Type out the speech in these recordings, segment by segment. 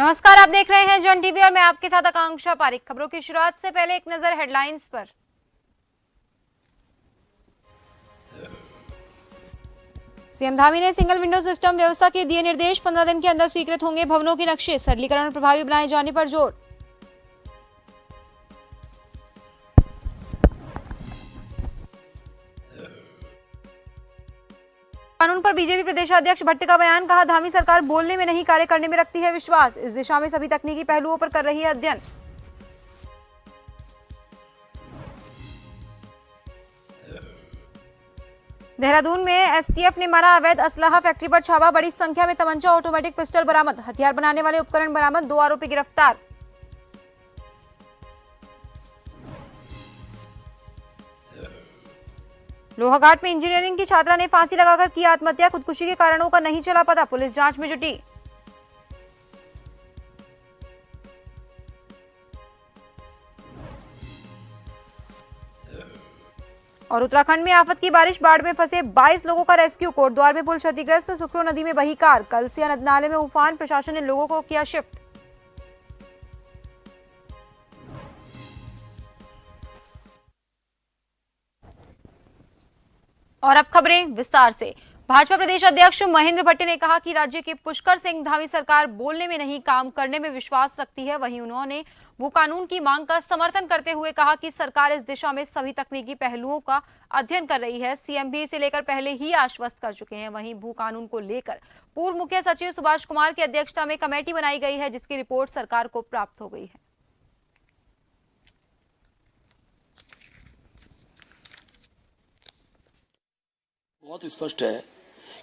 नमस्कार, आप देख रहे हैं जन टीवी और मैं आपके साथ आकांक्षा पारिक। खबरों की शुरुआत से पहले एक नजर हेडलाइंस पर। सीएम धामी ने सिंगल विंडो सिस्टम व्यवस्था के दिए निर्देश। 15 दिन के अंदर स्वीकृत होंगे भवनों के नक्शे। सरलीकरण प्रभावी बनाए जाने पर जोर। कानून पर बीजेपी प्रदेशाध्यक्ष भट्ट का बयान। कहा, धामी सरकार बोलने में नहीं कार्य करने में रखती है विश्वास। इस दिशा में सभी तकनीकी पहलुओं पर कर रही है अध्ययन। देहरादून में एसटीएफ ने मारा अवैध असलाहा फैक्ट्री पर छापा। बड़ी संख्या में तमंचा, ऑटोमेटिक पिस्टल बरामद। हथियार बनाने वाले उपकरण बरामद। 2 आरोपी गिरफ्तार। लोहाघाट में इंजीनियरिंग की छात्रा ने फांसी लगाकर की आत्महत्या। खुदकुशी के कारणों का नहीं चला पता, पुलिस जांच में जुटी। और उत्तराखंड में आफत की बारिश, बाढ़ में फंसे 22 लोगों का रेस्क्यू। कोटद्वार में पुल क्षतिग्रस्त। सुखरू नदी में बही कार। कलसिया नाले में उफान। प्रशासन ने लोगों को किया शिफ्ट। और अब खबरें विस्तार से। भाजपा प्रदेश अध्यक्ष महेंद्र भट्ट ने कहा कि राज्य की पुष्कर सिंह धामी सरकार बोलने में नहीं काम करने में विश्वास रखती है। वहीं उन्होंने भू कानून की मांग का समर्थन करते हुए कहा कि सरकार इस दिशा में सभी तकनीकी पहलुओं का अध्ययन कर रही है। सीएम भी इसे लेकर पहले ही आश्वस्त कर चुके हैं। वहीं भू कानून को लेकर पूर्व मुख्य सचिव सुभाष कुमार की अध्यक्षता में कमेटी बनाई गई है, जिसकी रिपोर्ट सरकार को प्राप्त हो गई है। बहुत स्पष्ट है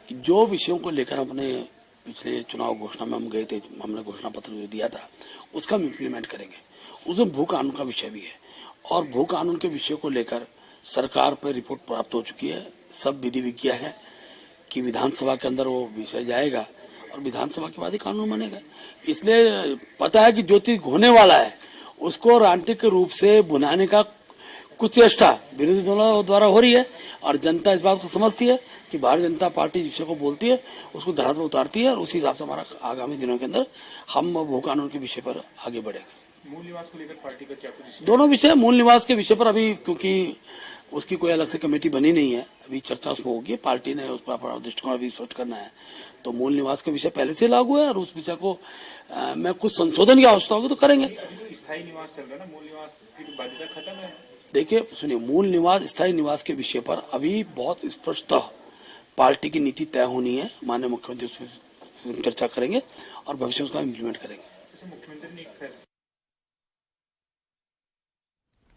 कि जो विषयों को लेकर अपने पिछले चुनाव घोषणा में हम गए थे, हमने घोषणा पत्र जो दिया था उसका हम इम्प्लीमेंट करेंगे। उसमें भू कानून का विषय भी है और भू कानून के विषय को लेकर सरकार पर रिपोर्ट प्राप्त हो चुकी है। सब विधि विज्ञा है कि विधानसभा के अंदर वो विषय जाएगा और विधानसभा के बाद ही कानून बनेगा। इसलिए पता है कि जो चीज होने वाला है उसको राजनीतिक रूप से बुनाने का कुछ चेष्टा विरोधी दलों द्वारा हो रही है और जनता इस बात को समझती है कि भारतीय जनता पार्टी जिस विषय को बोलती है उसको धरातल पर उतारती है और उसी हिसाब से हमारा आगामी दिनों के अंदर हम भू कानून के विषय पर आगे बढ़ेंगे। मूल निवास को लेकर पार्टी का क्या पोजीशन? दोनों विषय, मूल निवास के विषय पर अभी क्योंकि उसकी कोई अलग से कमेटी बनी नहीं है, अभी चर्चा उसमें होगी। पार्टी ने उस पर अपना दृष्टिकोण अभी स्पष्ट करना है। तो मूल निवास के विषय पहले से लागू है और उस विषय को मैं कुछ संशोधन की आवश्यकता होगी तो करेंगे। स्थायी निवास चल रहा है ना, मूल निवास की बाध्यता खत्म है। देखिए सुनिए, मूल निवास स्थायी निवास के विषय पर अभी बहुत स्पष्टतः पार्टी की नीति तय होनी है। माननीय मुख्यमंत्री उस पर चर्चा करेंगे और भविष्य में उसका इम्प्लीमेंट करेंगे। मुख्यमंत्री ने एक फैसला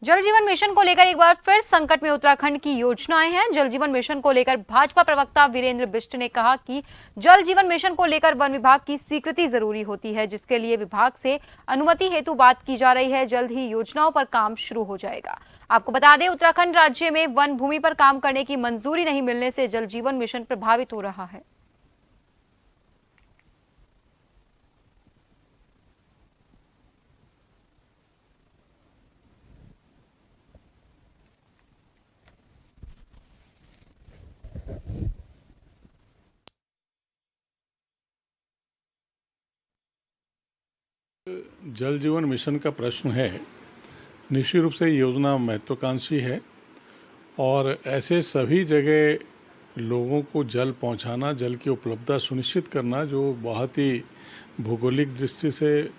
जल जीवन मिशन को लेकर एक बार फिर संकट में उत्तराखंड की योजनाएं हैं। जल जीवन मिशन को लेकर भाजपा प्रवक्ता वीरेंद्र बिष्ट ने कहा कि जल जीवन मिशन को लेकर वन विभाग की स्वीकृति जरूरी होती है, जिसके लिए विभाग से अनुमति हेतु बात की जा रही है। जल्द ही योजनाओं पर काम शुरू हो जाएगा। आपको बता दें, उत्तराखंड राज्य में वन भूमि पर काम करने की मंजूरी नहीं मिलने से जल जीवन मिशन प्रभावित हो रहा है। जल जीवन मिशन का प्रश्न है, निश्चित रूप से योजना महत्वाकांक्षी है और ऐसे सभी जगह लोगों को जल पहुंचाना, जल की उपलब्धता सुनिश्चित करना जो बहुत ही भौगोलिक दृष्टि से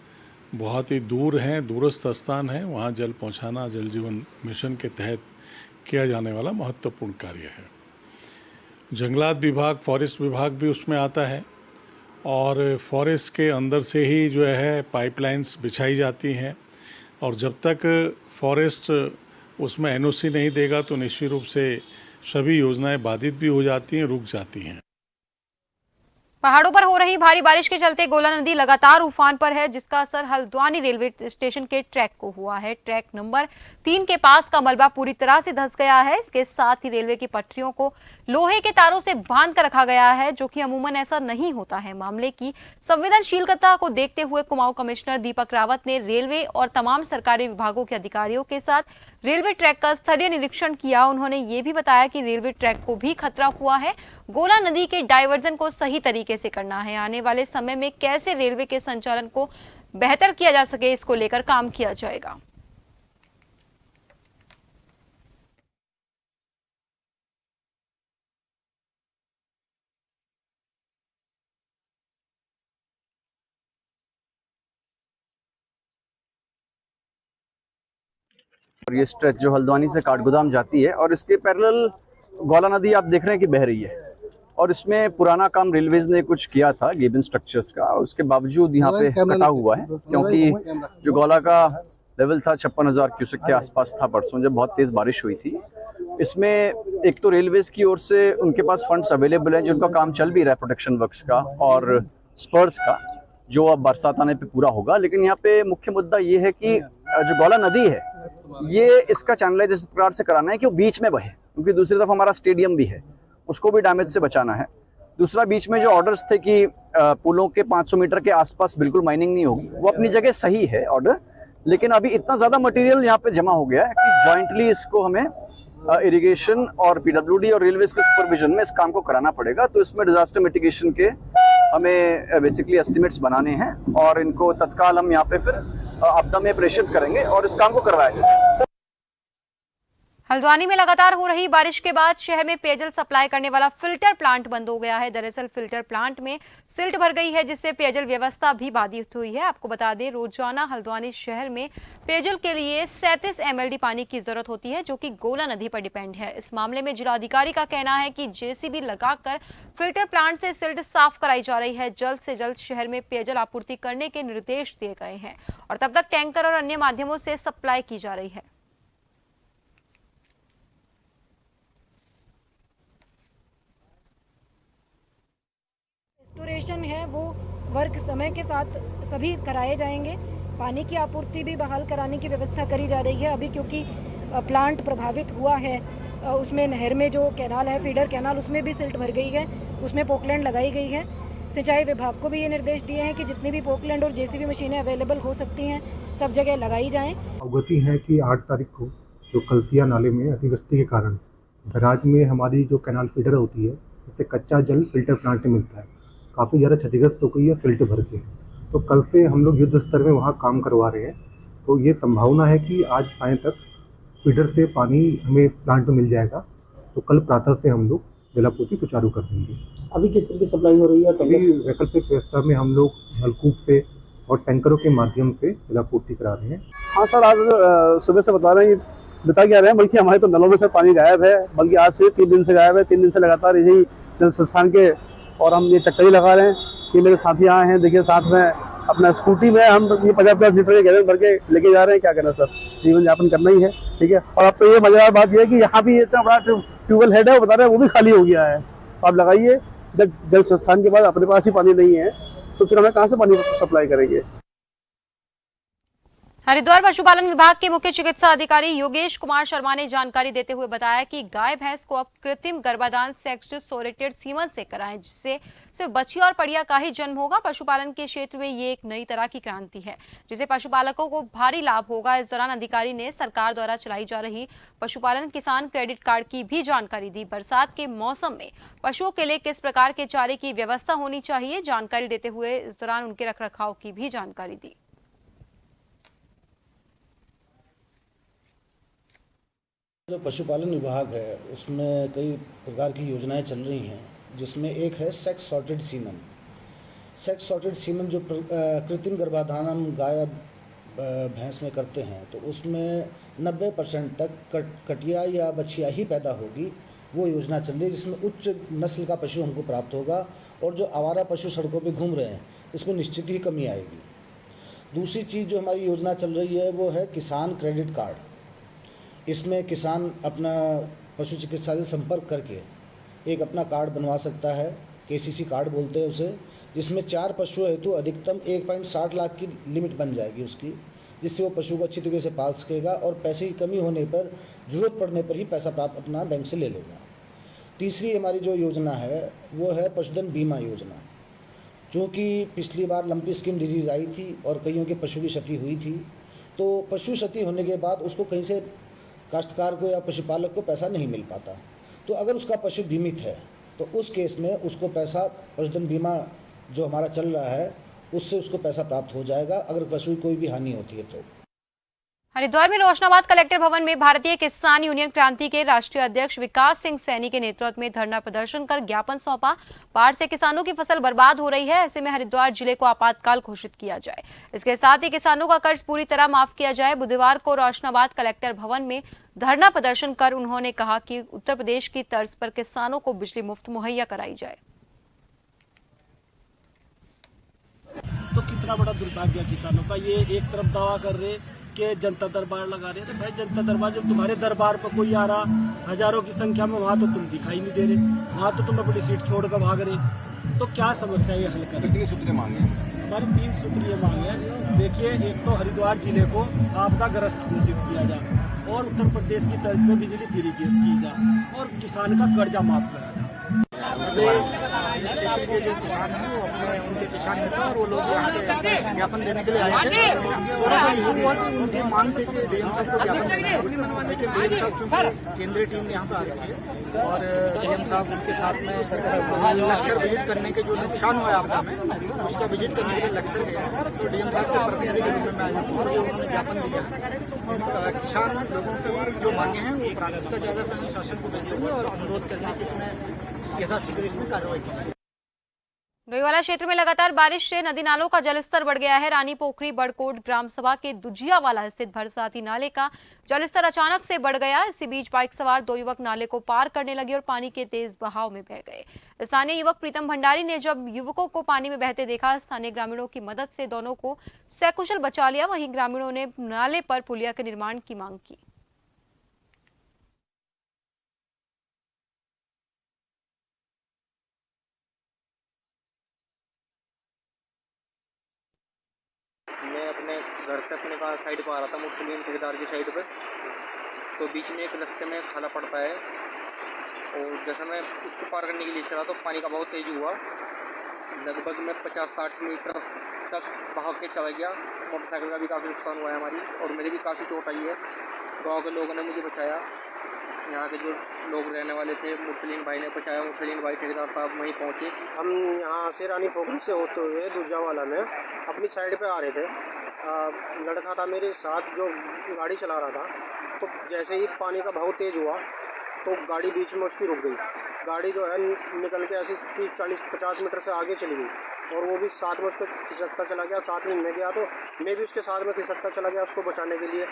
बहुत ही दूर हैं, दूरस्थ स्थान है, वहाँ जल पहुंचाना जल जीवन मिशन के तहत किया जाने वाला महत्वपूर्ण कार्य है। जंगलात विभाग, फॉरेस्ट विभाग भी उसमें आता है और फॉरेस्ट के अंदर से ही जो है पाइपलाइंस बिछाई जाती हैं और जब तक फॉरेस्ट उसमें एनओसी नहीं देगा तो निश्चित रूप से सभी योजनाएं बाधित भी हो जाती हैं, रुक जाती हैं। पहाड़ों पर हो रही भारी बारिश के चलते गोला नदी लगातार उफान पर है, जिसका असर हल्द्वानी रेलवे स्टेशन के ट्रैक को हुआ है। ट्रैक नंबर 3 के पास का मलबा पूरी तरह से धंस गया है। इसके साथ ही रेलवे की पटरियों को लोहे के तारों से बांध कर रखा गया है, जो कि अमूमन ऐसा नहीं होता है। मामले की संवेदनशीलता को देखते हुए कुमाऊं कमिश्नर दीपक रावत ने रेलवे और तमाम सरकारी विभागों के अधिकारियों के साथ रेलवे ट्रैक का स्थलीय निरीक्षण किया। उन्होंने ये भी बताया कि रेलवे ट्रैक को भी खतरा हुआ है। गोला नदी के डायवर्जन को सही तरीके तरीके से करना है। आने वाले समय में कैसे रेलवे के संचालन को बेहतर किया जा सके, इसको लेकर काम किया जाएगा। और ये स्ट्रेच जो हल्द्वानी से काठगोदाम जाती है और इसके पैरेलल गौला नदी आप देख रहे हैं कि बह रही है। और इसमें पुराना काम रेलवेज ने कुछ किया था गेबिन स्ट्रक्चर्स का, उसके बावजूद यहाँ पे कटा हुआ है क्योंकि जो गौला का लेवल था 56,000 क्यूसेक के आसपास था परसों जब बहुत तेज़ बारिश हुई थी। इसमें एक तो रेलवेज की ओर से उनके पास फंड्स अवेलेबल हैं जिनका काम चल भी रहा है प्रोटेक्शन वर्क्स का और स्पर्स का, जो अब बरसात आने पे पूरा होगा। लेकिन यहाँ पे मुख्य मुद्दा ये है कि जो गौला नदी है ये इसका चैनलाइज इस प्रकार से कराना है कि वो बीच में बहे, क्योंकि दूसरी तरफ हमारा स्टेडियम भी है, उसको भी डैमेज से बचाना है। दूसरा, बीच में जो ऑर्डर्स थे कि पुलों के 500 मीटर के आसपास बिल्कुल माइनिंग नहीं होगी, वो अपनी जगह सही है ऑर्डर, लेकिन अभी इतना ज़्यादा मटेरियल यहाँ पे जमा हो गया है कि जॉइंटली इसको हमें इरिगेशन और पीडब्ल्यूडी और रेलवेज के सुपरविजन में इस काम को कराना पड़ेगा। तो इसमें डिजास्टर मिटिगेशन के हमें बेसिकली एस्टिमेट्स बनाने हैं और इनको तत्काल हम यहाँ पे फिर आपदा में प्रेषित करेंगे और इस काम को करवाया जाएगा। हल्द्वानी में लगातार हो रही बारिश के बाद शहर में पेयजल सप्लाई करने वाला फिल्टर प्लांट बंद हो गया है। दरअसल फिल्टर प्लांट में सिल्ट भर गई है जिससे पेयजल व्यवस्था भी बाधित हुई है। आपको बता दें, रोजाना हल्द्वानी शहर में पेयजल के लिए 37 MLD पानी की जरूरत होती है जो कि गोला नदी पर डिपेंड है। इस मामले में जिलाधिकारी का कहना है कि जेसीबी लगाकर फिल्टर प्लांट से सिल्ट साफ कराई जा रही है। जल्द से जल्द शहर में पेयजल आपूर्ति करने के निर्देश दिए गए हैं और तब तक टैंकर और अन्य माध्यमों से सप्लाई की जा रही है। रेस्टोरेशन है वो वर्क समय के साथ सभी कराए जाएंगे। पानी की आपूर्ति भी बहाल कराने की व्यवस्था करी जा रही है। अभी क्योंकि प्लांट प्रभावित हुआ है, उसमें नहर में जो कैनाल है, फीडर कैनाल, उसमें भी सिल्ट भर गई है, उसमें पोकलैंड लगाई गई है। सिंचाई विभाग को भी ये निर्देश दिए हैं कि जितनी भी पोकलैंड और जेसीबी मशीनें अवेलेबल हो सकती हैं सब जगह लगाई जाएं। अवगति है कि 8 तारीख को जो कलसिया नाले में अतिवृष्टि के कारण बराज में हमारी जो कैनाल फीडर होती है उससे कच्चा जल फिल्टर प्लांट से मिलता है, काफ़ी ज़्यादा क्षतिग्रस्त हो गई है सिल्ट भर के। तो कल से हम लोग युद्ध स्तर में वहाँ काम करवा रहे हैं। तो ये संभावना है कि आज सायं तक फीडर से पानी हमें प्लांट में मिल जाएगा। तो कल प्रातः से हम लोग जलापूर्ति सुचारू कर देंगे। अभी किस तरह की सप्लाई हो रही है? अभी वैकल्पिक व्यवस्था में हम लोग नलकूप से और टैंकरों के माध्यम से जलापूर्ति करा रहे हैं। हाँ सर, आज सुबह से बता के आ रहे हैं, बल्कि हमारे तो नलों में से पानी गायब है, बल्कि आज से 3 दिन से गायब है। 3 दिन से लगातार यही जल संस्थान के और हम ये चक्कर ही लगा रहे हैं। ये मेरे साथी आए हैं, देखिए साथ में अपना स्कूटी में हम ये 50 लीटर के गैलन भर के लेके जा रहे हैं। क्या करना सर, जीवन यापन करना ही है, ठीक है। और अब तो ये मजेदार बात ये है कि यहाँ भी इतना बड़ा ट्यूबवेल हेड है, वो बता रहे हैं वो भी खाली हो गया है। तो आप लगाइए, जब जल संस्थान के बाद अपने पास ही पानी नहीं है तो फिर हमें कहाँ से पानी सप्लाई करेंगे। हरिद्वार पशुपालन विभाग के मुख्य चिकित्सा अधिकारी योगेश कुमार शर्मा ने जानकारी देते हुए बताया कि गाय भैंस को अब कृत्रिम गर्भाधान सेक्स सोरेटेड सीमन से कराएं, जिससे सिर्फ बछिया और पड़िया का ही जन्म होगा। पशुपालन के क्षेत्र में ये एक नई तरह की क्रांति है जिसे पशुपालकों को भारी लाभ होगा। इस दौरान अधिकारी ने सरकार द्वारा चलाई जा रही पशुपालन किसान क्रेडिट कार्ड की भी जानकारी दी। बरसात के मौसम में पशुओं के लिए किस प्रकार के चारे की व्यवस्था होनी चाहिए, जानकारी देते हुए इस दौरान उनके रखरखाव की भी जानकारी दी। जो पशुपालन विभाग है उसमें कई प्रकार की योजनाएं चल रही हैं, जिसमें एक है sex sorted semen. Sex sorted semen जो कृत्रिम गर्भाधान हम गाय भैंस में करते हैं तो उसमें 90% तक कटिया या बछिया ही पैदा होगी, वो योजना चल रही है, जिसमें उच्च नस्ल का पशु हमको प्राप्त होगा। और जो आवारा पशु सड़कों पे घूम रहे हैं इसमें निश्चित ही कमी आएगी। दूसरी चीज़ जो हमारी योजना चल रही है वो है किसान क्रेडिट कार्ड। इसमें किसान अपना पशु चिकित्सालय से संपर्क करके एक अपना कार्ड बनवा सकता है, KCC कार्ड बोलते हैं उसे, जिसमें 4 पशु हेतु अधिकतम 1.60 लाख की लिमिट बन जाएगी उसकी, जिससे वो पशु को अच्छी तरीके से पाल सकेगा और पैसे की कमी होने पर, ज़रूरत पड़ने पर ही पैसा प्राप्त अपना बैंक से ले लेगा। तीसरी हमारी जो योजना है वो है पशुधन बीमा योजना। चूँकि पिछली बार लंपी स्किन डिजीज़ आई थी और कईयों के पशु की क्षति हुई थी, तो पशु क्षति होने के बाद उसको कहीं से काश्तकार को या पशुपालक को पैसा नहीं मिल पाता। तो अगर उसका पशु बीमित है तो उस केस में उसको पैसा पशुधन बीमा जो हमारा चल रहा है उससे उसको पैसा प्राप्त हो जाएगा अगर पशु कोई भी हानि होती है तो। हरिद्वार में रोशनाबाद कलेक्टर भवन में भारतीय किसान यूनियन क्रांति के राष्ट्रीय अध्यक्ष विकास सिंह सैनी के नेतृत्व में धरना प्रदर्शन कर ज्ञापन सौंपा। बाढ़ से किसानों की फसल बर्बाद हो रही है, ऐसे में हरिद्वार जिले को आपातकाल घोषित किया जाए। इसके साथ ही किसानों का कर्ज पूरी तरह माफ किया जाए। बुधवार को रोशनाबाद कलेक्टर भवन में धरना प्रदर्शन कर उन्होंने कहा कि उत्तर प्रदेश की तर्ज पर किसानों को बिजली मुफ्त मुहैया कराई जाए। तो कितना बड़ा दुर्भाग्य है किसानों का। ये एक तरफ दावा कर रहे कि जनता दरबार लगा रहे थे। भाई जनता दरबार जब तुम्हारे दरबार पर कोई आ रहा हजारों की संख्या में, वहाँ तो तुम दिखाई नहीं दे रहे, वहाँ तो तुम अपनी सीट छोड़कर भाग रहे। तो क्या समस्या ये हल करें? कितनी सूत्रीय मांग है हमारी? 3 सूत्रीय मांग है। देखिए, एक तो हरिद्वार जिले को आपदाग्रस्त घोषित किया जाए और उत्तर प्रदेश की तर्ज पे बिजली फ्री की जाए और किसान का कर्जा माफ करा जाए। इस क्षेत्र के जो किसान हैं वो अपने उनके किसान नेता और वो लोग यहाँ पे ज्ञापन देने के लिए आए थे। थोड़ा सा इशू हुआ कि उनकी मांग थी कि डीएम साहब को ज्ञापन देना है, लेकिन डीएम साहब चूंकि केंद्रीय टीम यहाँ पे आ रखी है और डीएम साहब उनके साथ में लक्सर विजिट करने के जो नुकसान हुआ आपदा में उसका विजिट करने के लिए लक्सर गया है। तो डीएम साहब के प्रतिनिधि के रूप में आए हैं और उन्होंने ज्ञापन दिया है। किसान लोगों की जो मांगे हैं वो प्राथमिकता ज्यादा पे हम शासन को भेज देंगे और अनुरोध करेंगे कि इसमें यथाशीघ्र इसमें कार्रवाई की जाए। डोईवाला क्षेत्र में लगातार बारिश से नदी नालों का जलस्तर बढ़ गया है। रानी पोखरी बड़कोट ग्राम सभा के दुजियावाला स्थित भरसाती नाले का जलस्तर अचानक से बढ़ गया। इसी बीच बाइक सवार 2 युवक नाले को पार करने लगे और पानी के तेज बहाव में बह गए। स्थानीय युवक प्रीतम भंडारी ने जब युवकों को पानी में बहते देखा, स्थानीय ग्रामीणों की मदद से दोनों को सकुशल बचा लिया। वहीं ग्रामीणों ने नाले पर पुलिया के निर्माण की मांग की। मैं अपने घर से अपने का साइड पर आ रहा था, मुस्लिम ठेकेदार की साइड पे, तो बीच में एक रास्ते में खाला पड़ता है और जैसे मैं उसको पार करने के लिए चला तो पानी का बहुत तेज हुआ। लगभग मैं 50-60 मीटर तक बहा के चला गया। मोटरसाइकिल का भी काफ़ी नुकसान हुआ है हमारी और मेरे भी काफ़ी चोट आई है। गाँव के लोगों ने मुझे बचाया, यहाँ के जो लोग रहने वाले थे मुरसलीन भाई ने बचाया। मुरसलीन भाई ठेकेदार साहब वहीं पहुँचे। हम यहाँ से रानी पोखरी से होते हुए दुजावाला में अपनी साइड पे आ रहे थे। लड़का था मेरे साथ जो गाड़ी चला रहा था, तो जैसे ही पानी का बहुत तेज़ हुआ तो गाड़ी बीच में उसकी रुक गई। गाड़ी जो है निकल के ऐसी 40-50 मीटर से आगे चली गई और वो भी साथ में उसको खिसकता चला गया। साथ में मैं गया तो मैं भी उसके साथ में खिसकता चला गया उसको बचाने के लिए।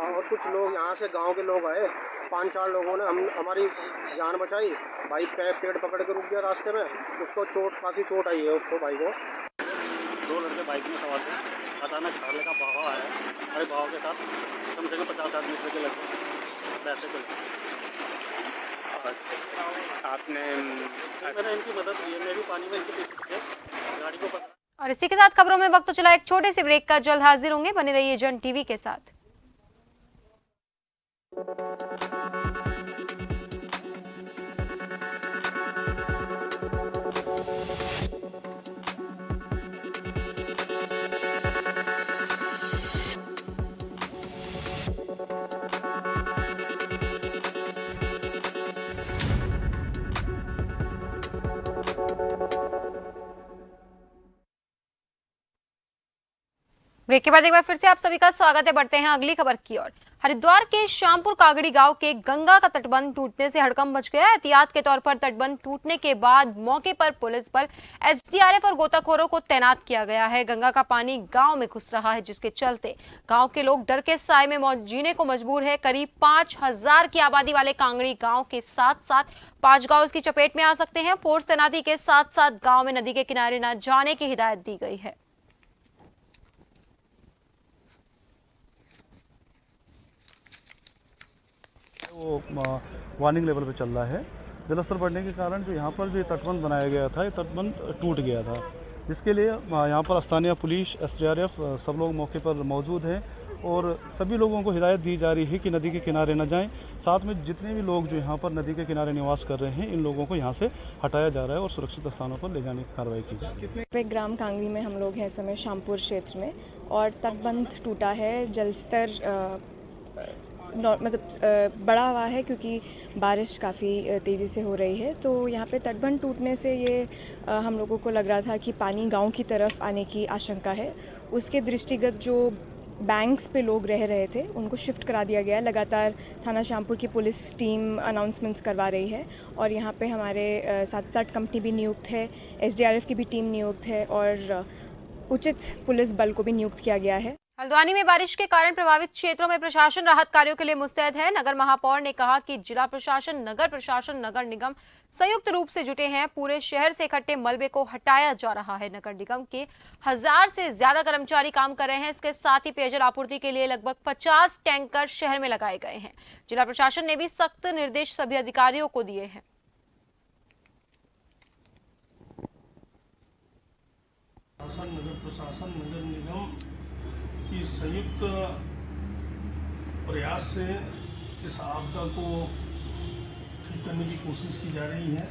और कुछ लोग यहाँ से गांव के लोग आए, 5-4 लोगों ने हमारी जान बचाई। भाई पेड़ पकड़ के रुक गया रास्ते में, उसको काफ़ी चोट आई है उसको भाई को। 2 लड़के बाइक में सवार थे, अचानक खाले का बहाव आया। अरे बहाव के साथ कम से कम 50-60 मीटर के लगभग वैसे चलते। आपने मैंने इनकी मदद की है, मैं भी पानी में इनके पीछे गाड़ी को और इसी के साथ खबरों में वक्त तो चला एक छोटे से ब्रेक का। जल्द हाजिर होंगे, बने रहिए जन टीवी के साथ। ब्रेक के बाद एक बार फिर से आप सभी का स्वागत है। बढ़ते हैं अगली खबर की ओर। हरिद्वार के श्यामपुर कागड़ी गांव के गंगा का तटबंध टूटने से हड़कंप मच गया। एहतियात के तौर पर तटबंध टूटने के बाद मौके पर पुलिस बल, एसडीआरएफ और गोताखोरों को तैनात किया गया है। गंगा का पानी गांव में घुस रहा है, जिसके चलते गांव के लोग डर के साए में जीने को मजबूर है। करीब 5000 की आबादी वाले कांगड़ी गांव के साथ साथ 5 गांव इसकी चपेट में आ सकते हैं। फोर्स तैनाती के साथ साथ गांव में नदी के किनारे न जाने की हिदायत दी गई है। वो वार्निंग लेवल पे चल रहा है। जलस्तर बढ़ने के कारण जो यहाँ पर जो तटबंध बनाया गया था, ये तटबंध टूट गया था, जिसके लिए यहाँ पर स्थानीय पुलिस, एसडीआरएफ सब लोग मौके पर मौजूद हैं और सभी लोगों को हिदायत दी जा रही है कि नदी के किनारे न जाएं। साथ में जितने भी लोग जो यहाँ पर नदी के किनारे निवास कर रहे हैं, इन लोगों को यहाँ से हटाया जा रहा है और सुरक्षित स्थानों पर ले जाने की कार्रवाई की जा रही है। ग्राम कांगड़ी में हम लोग हैं इस समय, श्यामपुर क्षेत्र में, और तटबंध टूटा है। जलस्तर मतलब बड़ा हुआ है क्योंकि बारिश काफ़ी तेज़ी से हो रही है। तो यहाँ पे तटबंध टूटने से ये हम लोगों को लग रहा था कि पानी गांव की तरफ आने की आशंका है। उसके दृष्टिगत जो बैंक्स पे लोग रह रहे थे उनको शिफ्ट करा दिया गया है। लगातार थाना श्यामपुर की पुलिस टीम अनाउंसमेंट्स करवा रही है और यहाँ पे हमारे साथ कंपनी भी नियुक्त है, SDRF की भी टीम नियुक्त है और उचित पुलिस बल को भी नियुक्त किया गया है। हल्द्वानी में बारिश के कारण प्रभावित क्षेत्रों में प्रशासन राहत कार्यों के लिए मुस्तैद है। नगर महापौर ने कहा कि जिला प्रशासन, नगर प्रशासन, नगर निगम संयुक्त रूप से जुटे हैं। पूरे शहर से इकट्ठे मलबे को हटाया जा रहा है। नगर निगम के 1000 से ज्यादा कर्मचारी काम कर रहे हैं। इसके साथ ही पेयजल आपूर्ति के लिए लगभग 50 टैंकर शहर में लगाए गए हैं। जिला प्रशासन ने भी सख्त निर्देश सभी अधिकारियों को दिए हैं। नगर प्रशासन, नगर निगम की संयुक्त प्रयास से इस आपदा को ठीक करने की कोशिश की जा रही है।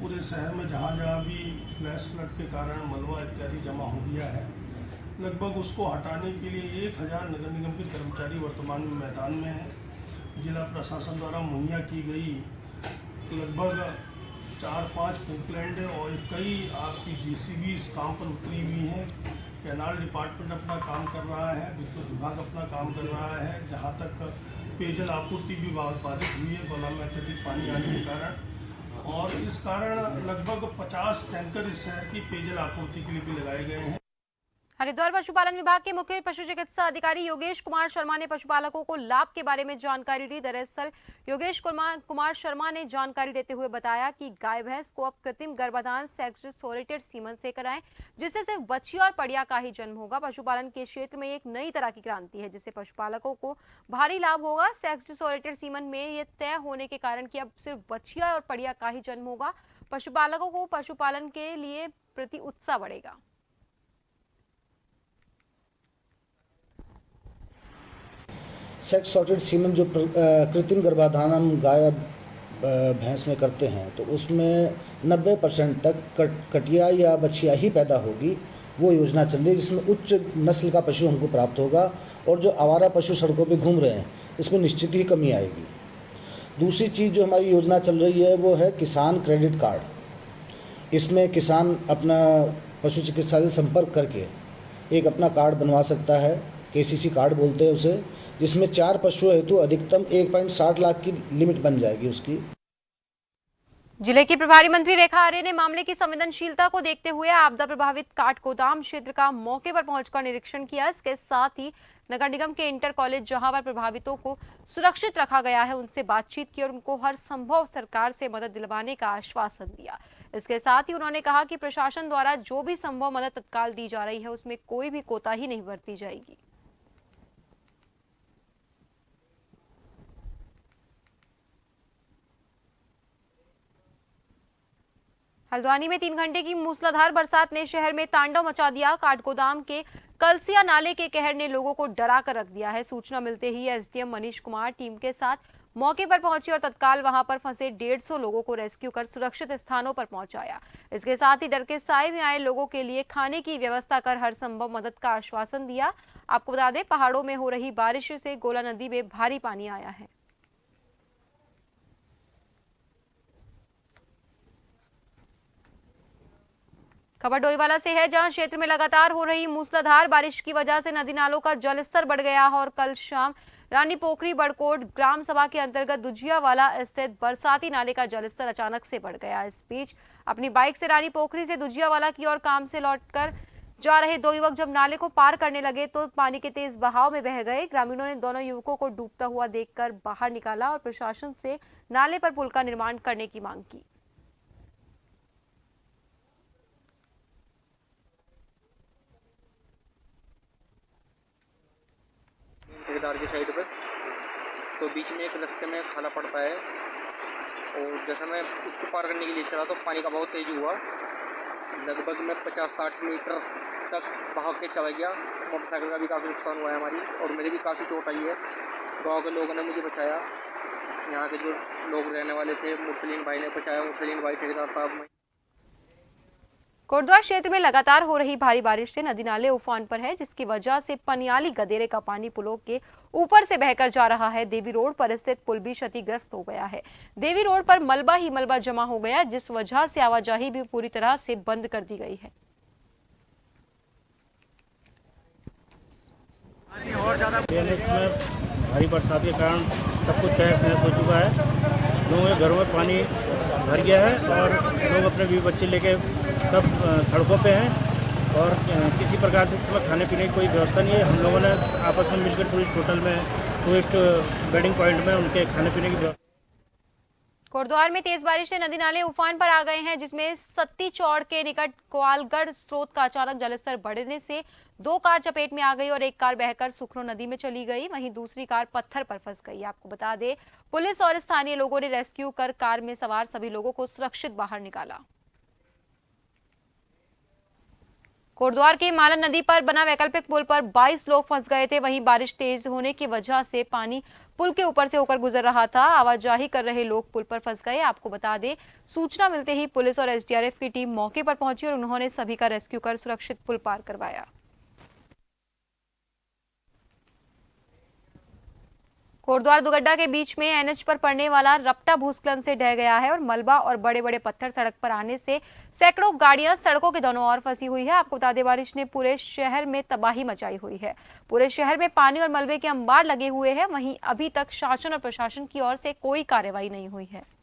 पूरे शहर में जहाँ जहाँ भी फ्लैश फ्लड के कारण मलबा इत्यादि जमा हो गया है, लगभग उसको हटाने के लिए 1000 नगर निगम के कर्मचारी वर्तमान में मैदान में हैं। जिला प्रशासन द्वारा मुहैया की गई लगभग 4-5 पोकलैंड और कई आपकी JCB इस काम पर उतरी हुई हैं। कैनाल डिपार्टमेंट अपना काम कर रहा है, विद्युत विभाग अपना काम कर रहा है। जहाँ तक पेयजल आपूर्ति भी बाधित हुई है गोला में अत्यधिक पानी आने के कारण, और इस कारण लगभग 50 टैंकर इस शहर की पेयजल आपूर्ति के लिए भी लगाए गए हैं। हरिद्वार पशुपालन विभाग के मुख्य पशु चिकित्सा अधिकारी योगेश कुमार शर्मा ने पशुपालकों को लाभ के बारे में जानकारी दी। दरअसल योगेश कुमार शर्मा ने जानकारी देते हुए बताया कि गाय भैंस को अब कृत्रिम गर्भाधान सेक्स-सैचुरेटेड सीमन से कराएं, जिससे सिर्फ बच्ची और पड़िया का ही जन्म होगा। पशुपालन के क्षेत्र में एक नई तरह की क्रांति है, जिससे पशुपालकों को भारी लाभ होगा। सेक्स-सैचुरेटेड सीमन में ये तय होने के कारण कि अब सिर्फ बच्चिया और पड़िया का ही जन्म होगा, पशुपालकों को पशुपालन के लिए प्रति उत्साह बढ़ेगा। सेक्स सॉर्टेड सीमन जो कृत्रिम गर्भाधान हम गाय भैंस में करते हैं, तो उसमें 90% तक कटिया या बछिया ही पैदा होगी। वो योजना चल रही है जिसमें उच्च नस्ल का पशु हमको प्राप्त होगा, और जो आवारा पशु सड़कों पे घूम रहे हैं इसमें निश्चित ही कमी आएगी। दूसरी चीज़ जो हमारी योजना चल रही है वो है किसान क्रेडिट कार्ड। इसमें किसान अपना पशु चिकित्सा से संपर्क करके एक अपना कार्ड बनवा सकता है, KCC कार्ड बोलते हैं उसे, जिसमें 4 पशुओं हेतु अधिकतम 1.60 लाख की लिमिट बन जाएगी उसकी। जिले की प्रभारी मंत्री रेखा आर्य ने मामले की संवेदनशीलता को देखते हुए आपदा प्रभावित काठगोदाम क्षेत्र का मौके पर पहुंचकर निरीक्षण किया। इसके साथ ही नगर निगम के इंटर कॉलेज जहां पर प्रभावितों को सुरक्षित रखा गया है उनसे बातचीत की और उनको हर संभव सरकार से मदद दिलवाने का आश्वासन दिया। इसके साथ ही उन्होंने कहा कि प्रशासन द्वारा जो भी संभव मदद तत्काल दी जा रही है उसमें कोई भी कोताही नहीं बरती जाएगी। हल्द्वानी में 3 घंटे की मूसलाधार बरसात ने शहर में तांडव मचा दिया। काठगोदाम के कलसिया नाले के कहर ने लोगों को डरा कर रख दिया है। सूचना मिलते ही SDM मनीष कुमार टीम के साथ मौके पर पहुंचे और तत्काल वहां पर फंसे 150 लोगों को रेस्क्यू कर सुरक्षित स्थानों पर पहुंचाया। इसके साथ ही डर के साए में आए लोगों के लिए खाने की व्यवस्था कर हर संभव मदद का आश्वासन दिया। आपको बता दें, पहाड़ों में हो रही बारिश से गोला नदी में भारी पानी आया है। खबर डोईवाला से है, जहां क्षेत्र में लगातार हो रही मूसलाधार बारिश की वजह से नदी नालों का जलस्तर बढ़ गया है और कल शाम रानी पोखरी बड़कोट ग्राम सभा के अंतर्गत दुजियावाला स्थित बरसाती नाले का जलस्तर अचानक से बढ़ गया। इस बीच अपनी बाइक से रानी पोखरी से दुजियावाला की ओर काम से लौटकर जा रहे 2 युवक जब नाले को पार करने लगे तो पानी के तेज बहाव में बह गए। ग्रामीणों ने दोनों युवकों को डूबता हुआ देखकर बाहर निकाला और प्रशासन से नाले पर पुल का निर्माण करने की मांग की। ठेकेदार की साइड पे तो बीच में एक रास्ते में खाला पड़ता है, और जैसा मैं उसको पार करने के लिए चला तो पानी का बहुत तेज हुआ। लगभग मैं 50-60 मीटर तक बहा के चला गया। मोटरसाइकिल का भी काफ़ी नुकसान हुआ है हमारी, और मेरी भी काफ़ी चोट आई है। गांव के लोगों ने मुझे बचाया, यहाँ के जो लोग रहने वाले थे, मुरसलीन भाई ने बचाया। मुरसलीन भाई ठेकेदार साहब में कोटद्वार क्षेत्र में लगातार हो रही भारी बारिश से नदी नाले उफान पर है, जिसकी वजह से पनियाली गदेरे का पानी पुलों के ऊपर से बहकर जा रहा है। देवी रोड पर स्थित पुल भी क्षतिग्रस्त हो गया है। देवी रोड पर मलबा ही मलबा जमा हो गया, जिस वजह से आवाजाही भी पूरी तरह से बंद कर दी गई है। भारी बरसात के कारण सब कुछ तहस नहस हो चुका है। लोगों के घरों में पानी भर गया है और लोग अपने भी बच्चे लेके सब सड़कों पे हैं और किसी प्रकार से इस वक्त खाने पीने की कोई व्यवस्था नहीं है। हम लोगों ने आपस में मिलकर टूरिस्ट होटल में, टूरिस्ट वेडिंग पॉइंट में उनके खाने पीने की व्यवस्था। कोटद्वार में तेज बारिश से नदी नाले उफान पर आ गए हैं, जिसमें सत्ती चौड़ के निकट कोआलगढ़ स्रोत का अचानक जलस्तर बढ़ने से 2 कार चपेट में आ गई और एक कार बहकर सुखरो नदी में चली गई। वहीं दूसरी कार पत्थर पर फंस गई। आपको बता दें, पुलिस और स्थानीय लोगों ने रेस्क्यू कर कार में सवार सभी लोगों को सुरक्षित बाहर निकाला। कोटद्वार के मालन नदी पर बना वैकल्पिक पुल पर 22 लोग फंस गए थे। वहीं बारिश तेज होने की वजह से पानी पुल के ऊपर से होकर गुजर रहा था। आवाजाही कर रहे लोग पुल पर फंस गए। आपको बता दें, सूचना मिलते ही पुलिस और एसडीआरएफ की टीम मौके पर पहुंची और उन्होंने सभी का रेस्क्यू कर सुरक्षित पुल पार करवाया। कोटद्वार दुगड्डा के बीच में एनएच पर पड़ने वाला रपटा भूस्खलन से ढह गया है और मलबा और बड़े बड़े पत्थर सड़क पर आने से सैकड़ों गाड़ियां सड़कों के दोनों ओर फंसी हुई है। आपको बता दें, बारिश ने पूरे शहर में तबाही मचाई हुई है। पूरे शहर में पानी और मलबे के अंबार लगे हुए हैं। वहीं अभी तक शासन और प्रशासन की ओर से कोई कार्रवाई नहीं हुई है।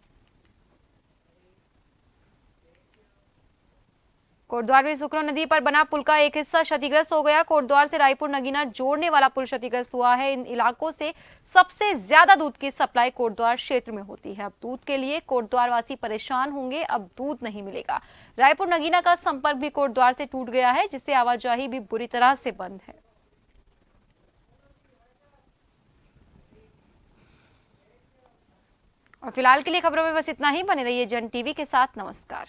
कोटद्वार में सुखरो नदी पर बना पुल का एक हिस्सा क्षतिग्रस्त हो गया। कोटद्वार से रायपुर नगीना जोड़ने वाला पुल क्षतिग्रस्त हुआ है। इन इलाकों से सबसे ज्यादा दूध की सप्लाई कोटद्वार क्षेत्र में होती है। अब दूध के लिए कोटद्वार वासी परेशान होंगे। अब दूध नहीं मिलेगा। रायपुर नगीना का संपर्क भी कोटद्वार से टूट गया है, जिससे आवाजाही भी बुरी तरह से बंद है। और फिलहाल के लिए खबरों में बस इतना ही। बने रहिए जन टीवी के साथ। नमस्कार।